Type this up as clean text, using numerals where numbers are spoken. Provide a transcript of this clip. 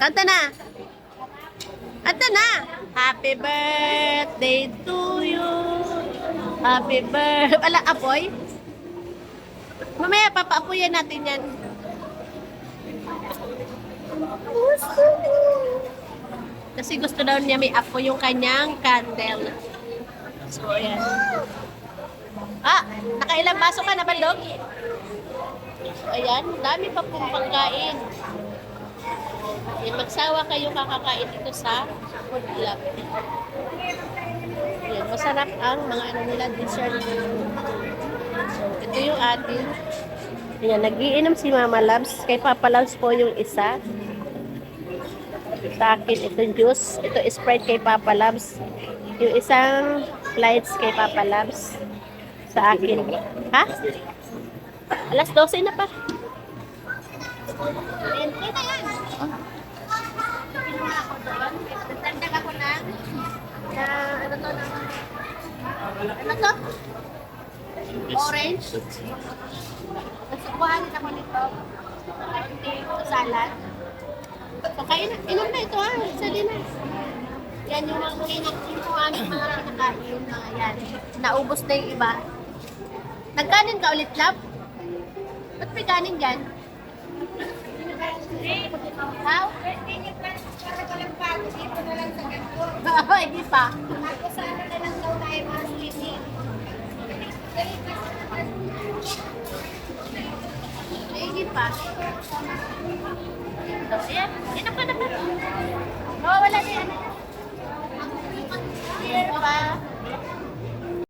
Kanta na. Kanta na. Happy birthday to you. Happy birthday. Wala, apoy? Mamaya, papaapoyan natin yan. Kasi gusto daw niya may apoy yung kanyang candle. So, ayan. Ah, nakailang baso ka na, Bandog? So, ayan. Dami pa pong pagkain. Magsawa kayo kakakain dito sa food club. Ayan, masarap ang mga ano nila, dessert. So, ito yung atin. Ayan, nag-iinom si Mama Labs. Kay Papa Labs po yung isa. Sa akin, ito juice. Ito Sprite kay Papa Labs. Yung isang lights kay Papa Labs. Sa akin. Ha? Alas 12 na pa. Ayan, kaya yan. Kinuha ako doon. Nagtandag ako na ano to? Ano to? Orange. Nasukuhanin ako nito. Ito salad. So, inom na ito ha. Isa din na. Yan yung mga kinakain ng mga kinakain. Yan. Naubos na yung iba. Nagkanin ka ulit, love? Ba't may kanin dyan? How? Hindi pa. Tapos ano na lang daw tayo mga sleeping. Hindi pa. Ayan, inom ka naman. Wala na yan. Here pa.